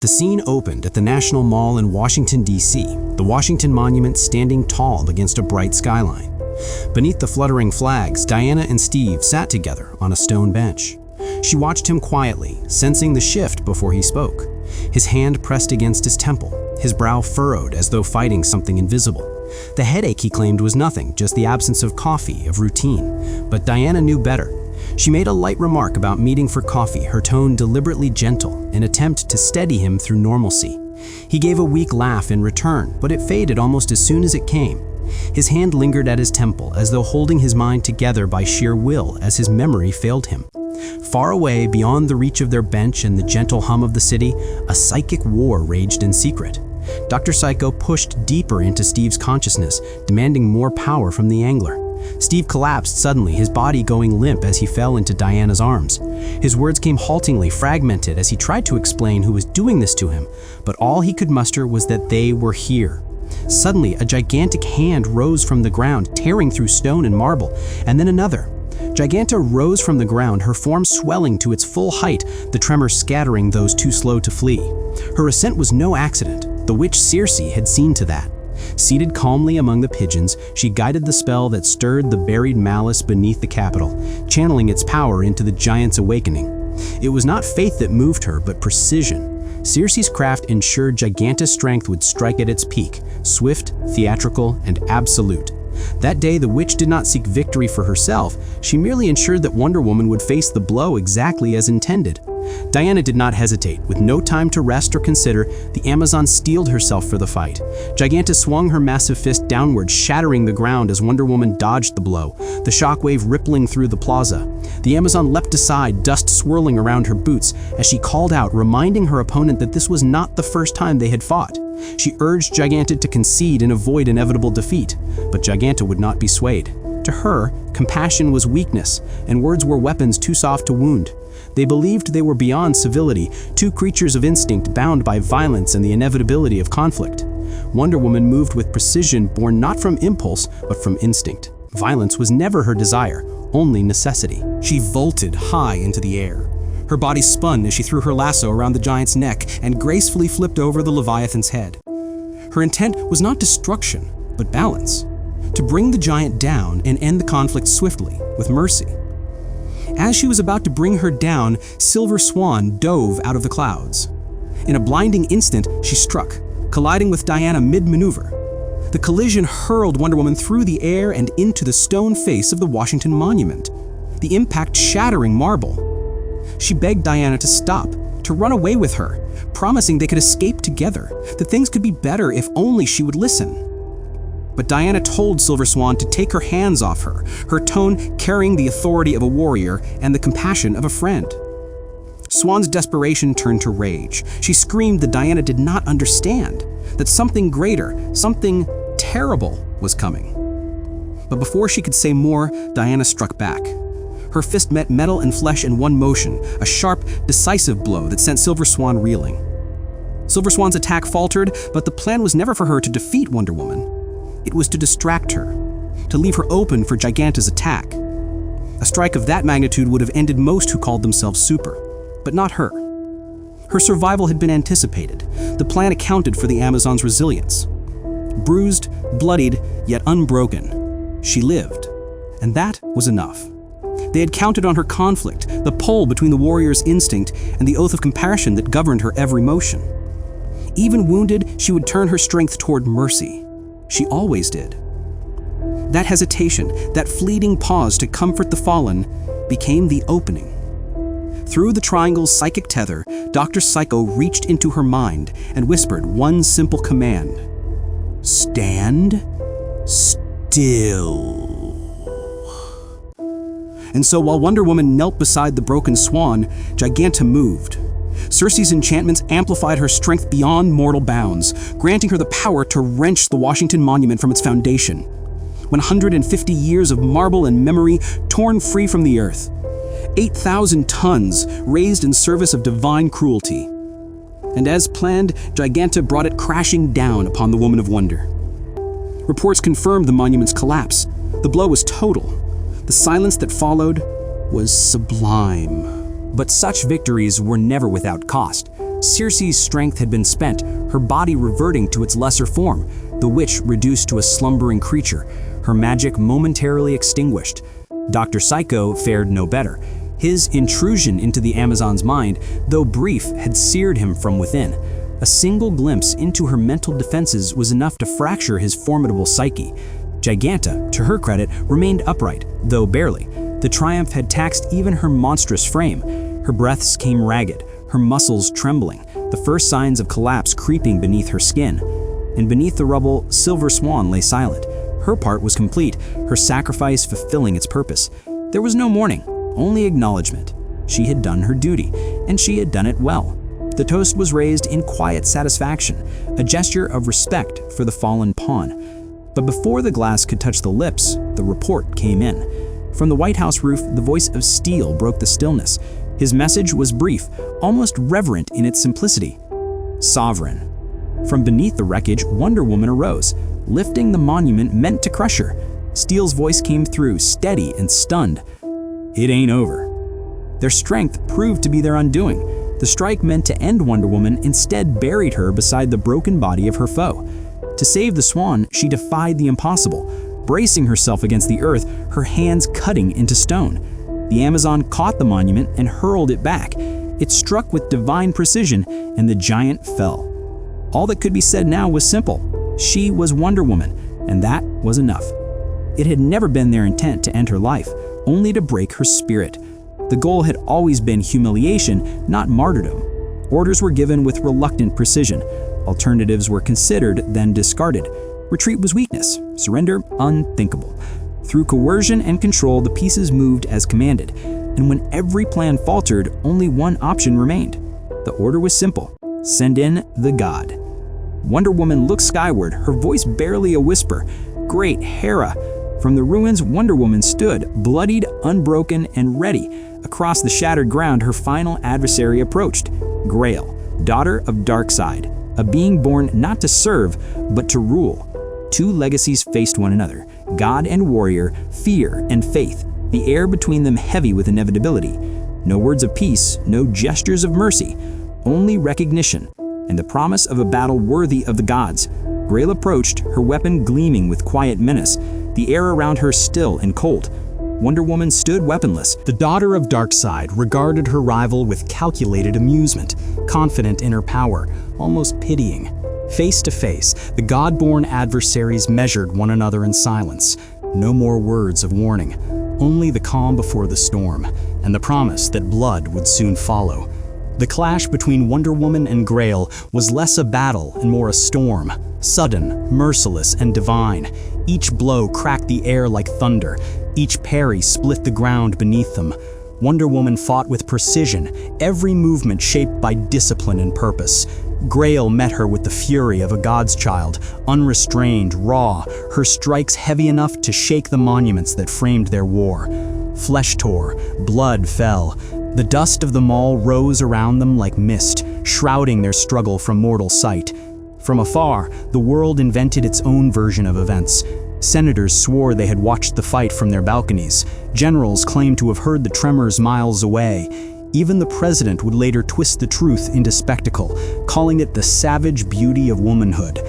The scene opened at the National Mall in Washington, D.C., the Washington Monument standing tall against a bright skyline. Beneath the fluttering flags, Diana and Steve sat together on a stone bench. She watched him quietly, sensing the shift before he spoke. His hand pressed against his temple, his brow furrowed as though fighting something invisible. The headache, he claimed, was nothing, just the absence of coffee, of routine. But Diana knew better. She made a light remark about meeting for coffee, her tone deliberately gentle, an attempt to steady him through normalcy. He gave a weak laugh in return, but it faded almost as soon as it came. His hand lingered at his temple, as though holding his mind together by sheer will, as his memory failed him. Far away, beyond the reach of their bench and the gentle hum of the city, a psychic war raged in secret. Dr. Psycho pushed deeper into Steve's consciousness, demanding more power from the angler. Steve collapsed suddenly, his body going limp as he fell into Diana's arms. His words came haltingly, fragmented, as he tried to explain who was doing this to him, but all he could muster was that they were here. Suddenly, a gigantic hand rose from the ground, tearing through stone and marble, and then another. Giganta rose from the ground, her form swelling to its full height, the tremor scattering those too slow to flee. Her ascent was no accident. The witch Circe had seen to that. Seated calmly among the pigeons, she guided the spell that stirred the buried malice beneath the capital, channeling its power into the giant's awakening. It was not faith that moved her, but precision. Circe's craft ensured Giganta's strength would strike at its peak, swift, theatrical, and absolute. That day, the witch did not seek victory for herself. She merely ensured that Wonder Woman would face the blow exactly as intended. Diana did not hesitate. With no time to rest or consider, the Amazon steeled herself for the fight. Giganta swung her massive fist downward, shattering the ground as Wonder Woman dodged the blow, the shockwave rippling through the plaza. The Amazon leapt aside, dust swirling around her boots, as she called out, reminding her opponent that this was not the first time they had fought. She urged Giganta to concede and avoid inevitable defeat, but Giganta would not be swayed. To her, compassion was weakness, and words were weapons too soft to wound. They believed they were beyond civility, two creatures of instinct bound by violence and the inevitability of conflict. Wonder Woman moved with precision born not from impulse, but from instinct. Violence was never her desire, only necessity. She vaulted high into the air. Her body spun as she threw her lasso around the giant's neck and gracefully flipped over the Leviathan's head. Her intent was not destruction, but balance. To bring the giant down and end the conflict swiftly, with mercy. As she was about to bring her down, Silver Swan dove out of the clouds. In a blinding instant, she struck, colliding with Diana mid-maneuver. The collision hurled Wonder Woman through the air and into the stone face of the Washington Monument, the impact shattering marble. She begged Diana to stop, to run away with her, promising they could escape together, that things could be better if only she would listen. But Diana told Silver Swan to take her hands off her, her tone carrying the authority of a warrior and the compassion of a friend. Swan's desperation turned to rage. She screamed that Diana did not understand, that something greater, something terrible was coming. But before she could say more, Diana struck back. Her fist met metal and flesh in one motion, a sharp, decisive blow that sent Silver Swan reeling. Silver Swan's attack faltered, but the plan was never for her to defeat Wonder Woman. It was to distract her, to leave her open for Giganta's attack. A strike of that magnitude would have ended most who called themselves super, but not her. Her survival had been anticipated. The plan accounted for the Amazon's resilience. Bruised, bloodied, yet unbroken, she lived, and that was enough. They had counted on her conflict, the pull between the warrior's instinct and the oath of compassion that governed her every motion. Even wounded, she would turn her strength toward mercy. She always did. That hesitation, that fleeting pause to comfort the fallen, became the opening. Through the triangle's psychic tether, Dr. Psycho reached into her mind and whispered one simple command. Stand still. And so while Wonder Woman knelt beside the broken swan, Giganta moved. Circe's enchantments amplified her strength beyond mortal bounds, granting her the power to wrench the Washington Monument from its foundation. 150 years of marble and memory torn free from the earth. 8,000 tons raised in service of divine cruelty. And as planned, Giganta brought it crashing down upon the Woman of Wonder. Reports confirmed the monument's collapse. The blow was total. The silence that followed was sublime. But such victories were never without cost. Circe's strength had been spent, her body reverting to its lesser form, the witch reduced to a slumbering creature, her magic momentarily extinguished. Dr. Psycho fared no better. His intrusion into the Amazon's mind, though brief, had seared him from within. A single glimpse into her mental defenses was enough to fracture his formidable psyche. Giganta, to her credit, remained upright, though barely. The triumph had taxed even her monstrous frame. Her breaths came ragged, her muscles trembling, the first signs of collapse creeping beneath her skin. And beneath the rubble, Silver Swan lay silent. Her part was complete, her sacrifice fulfilling its purpose. There was no mourning, only acknowledgement. She had done her duty, and she had done it well. The toast was raised in quiet satisfaction, a gesture of respect for the fallen pawn. But before the glass could touch the lips, the report came in. From the White House roof, the voice of steel broke the stillness. His message was brief, almost reverent in its simplicity. Sovereign. From beneath the wreckage, Wonder Woman arose, lifting the monument meant to crush her. Steel's voice came through, steady and stunned. It ain't over. Their strength proved to be their undoing. The strike meant to end Wonder Woman instead buried her beside the broken body of her foe. To save the swan, she defied the impossible, bracing herself against the earth, her hands cutting into stone. The Amazon caught the monument and hurled it back. It struck with divine precision, and the giant fell. All that could be said now was simple. She was Wonder Woman, and that was enough. It had never been their intent to end her life, only to break her spirit. The goal had always been humiliation, not martyrdom. Orders were given with reluctant precision. Alternatives were considered, then discarded. Retreat was weakness, surrender unthinkable. Through coercion and control, the pieces moved as commanded, and when every plan faltered, only one option remained. The order was simple: send in the god. Wonder Woman looked skyward, her voice barely a whisper. Great Hera! From the ruins, Wonder Woman stood, bloodied, unbroken, and ready. Across the shattered ground, her final adversary approached. Grail, daughter of Darkseid, a being born not to serve, but to rule. Two legacies faced one another, god and warrior, fear and faith, the air between them heavy with inevitability. No words of peace, no gestures of mercy, only recognition, and the promise of a battle worthy of the gods. Grail approached, her weapon gleaming with quiet menace, the air around her still and cold. Wonder Woman stood weaponless. The daughter of Darkseid regarded her rival with calculated amusement, confident in her power, almost pitying. Face to face, the god-born adversaries measured one another in silence. No more words of warning, only the calm before the storm, and the promise that blood would soon follow. The clash between Wonder Woman and Grail was less a battle and more a storm, sudden, merciless, and divine. Each blow cracked the air like thunder. Each parry split the ground beneath them. Wonder Woman fought with precision, every movement shaped by discipline and purpose. Grail met her with the fury of a god's child, unrestrained, raw, her strikes heavy enough to shake the monuments that framed their war. Flesh tore, blood fell. The dust of the mall rose around them like mist, shrouding their struggle from mortal sight. From afar, the world invented its own version of events. Senators swore they had watched the fight from their balconies. Generals claimed to have heard the tremors miles away. Even the president would later twist the truth into spectacle, calling it the savage beauty of womanhood.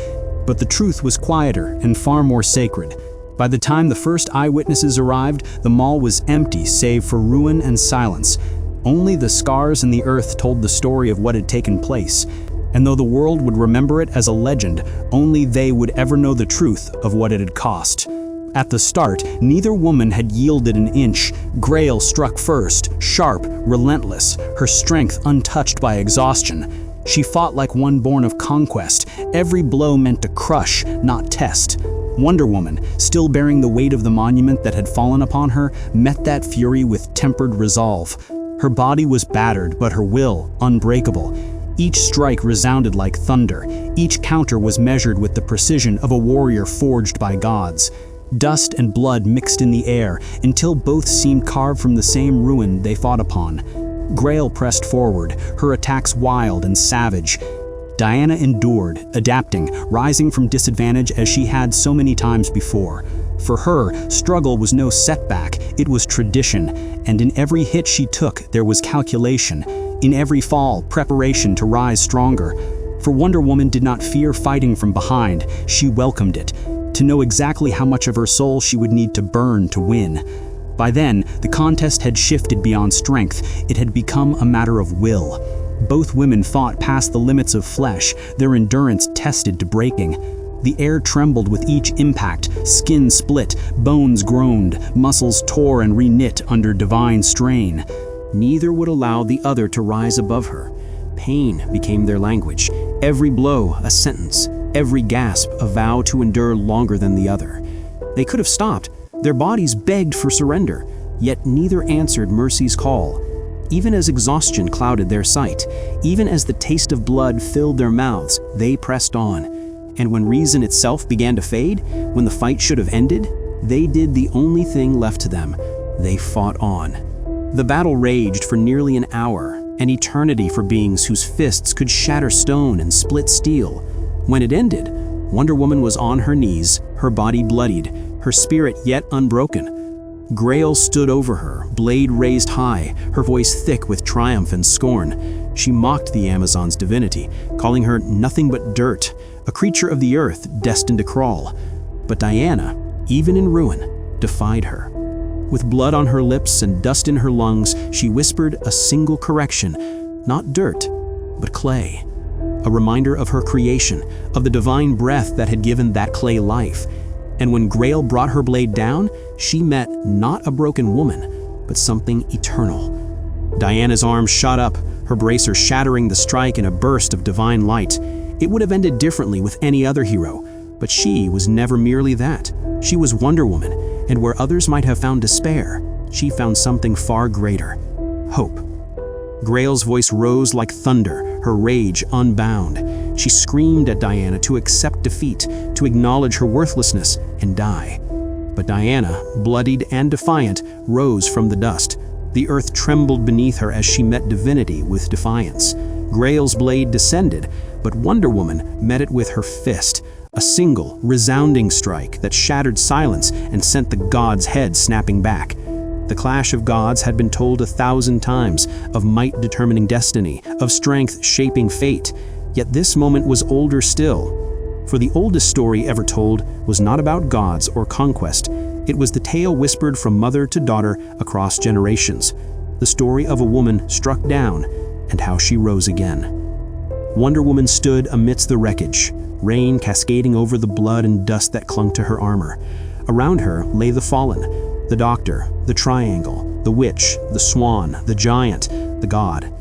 But the truth was quieter and far more sacred. By the time the first eyewitnesses arrived, the mall was empty save for ruin and silence. Only the scars in the earth told the story of what had taken place. And though the world would remember it as a legend, only they would ever know the truth of what it had cost. At the start, neither woman had yielded an inch. Grail struck first, sharp, relentless, her strength untouched by exhaustion. She fought like one born of conquest, every blow meant to crush, not test. Wonder Woman, still bearing the weight of the monument that had fallen upon her, met that fury with tempered resolve. Her body was battered, but her will unbreakable. Each strike resounded like thunder. Each counter was measured with the precision of a warrior forged by gods. Dust and blood mixed in the air until both seemed carved from the same ruin they fought upon. Grail pressed forward, her attacks wild and savage. Diana endured, adapting, rising from disadvantage as she had so many times before. For her, struggle was no setback, it was tradition, and in every hit she took there was calculation. In every fall, preparation to rise stronger. For Wonder Woman did not fear fighting from behind, she welcomed it, to know exactly how much of her soul she would need to burn to win. By then, the contest had shifted beyond strength. It had become a matter of will. Both women fought past the limits of flesh, their endurance tested to breaking. The air trembled with each impact, skin split, bones groaned, muscles tore and reknit under divine strain. Neither would allow the other to rise above her. Pain became their language, every blow a sentence, every gasp a vow to endure longer than the other. They could have stopped, their bodies begged for surrender, yet neither answered mercy's call. Even as exhaustion clouded their sight, even as the taste of blood filled their mouths, they pressed on. And when reason itself began to fade, when the fight should have ended, they did the only thing left to them. They fought on. The battle raged for nearly an hour, an eternity for beings whose fists could shatter stone and split steel. When it ended, Wonder Woman was on her knees, her body bloodied, her spirit yet unbroken. Grail stood over her, blade raised high, her voice thick with triumph and scorn. She mocked the Amazon's divinity, calling her nothing but dirt, a creature of the earth destined to crawl. But Diana, even in ruin, defied her. With blood on her lips and dust in her lungs, she whispered a single correction, not dirt, but clay. A reminder of her creation, of the divine breath that had given that clay life. And when Grail brought her blade down, she met not a broken woman, but something eternal. Diana's arms shot up, her bracer shattering the strike in a burst of divine light. It would have ended differently with any other hero, but she was never merely that. She was Wonder Woman, and where others might have found despair, she found something far greater: hope. Grail's voice rose like thunder, her rage unbound. She screamed at Diana to accept defeat, to acknowledge her worthlessness and die. But Diana, bloodied and defiant, rose from the dust. The earth trembled beneath her as she met divinity with defiance. Grail's blade descended, but Wonder Woman met it with her fist, a single, resounding strike that shattered silence and sent the god's head snapping back. The clash of gods had been told 1,000 times, of might determining destiny, of strength shaping fate, yet this moment was older still. For the oldest story ever told was not about gods or conquest. It was the tale whispered from mother to daughter across generations, the story of a woman struck down and how she rose again. Wonder Woman stood amidst the wreckage, rain cascading over the blood and dust that clung to her armor. Around her lay the fallen, the Doctor, the Triangle, the Witch, the Swan, the Giant, the God.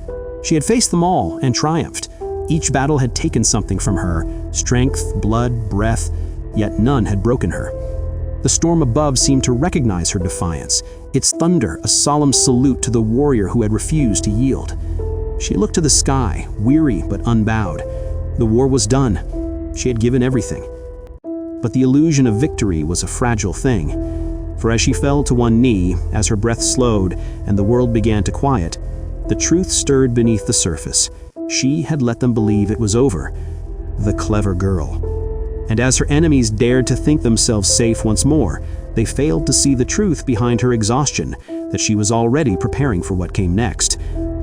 She had faced them all and triumphed. Each battle had taken something from her, strength, blood, breath, yet none had broken her. The storm above seemed to recognize her defiance, its thunder a solemn salute to the warrior who had refused to yield. She looked to the sky, weary but unbowed. The war was done. She had given everything. But the illusion of victory was a fragile thing. For as she fell to one knee, as her breath slowed and the world began to quiet, the truth stirred beneath the surface. She had let them believe it was over. The clever girl. And as her enemies dared to think themselves safe once more, they failed to see the truth behind her exhaustion, that she was already preparing for what came next.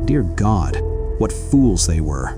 Dear God, what fools they were.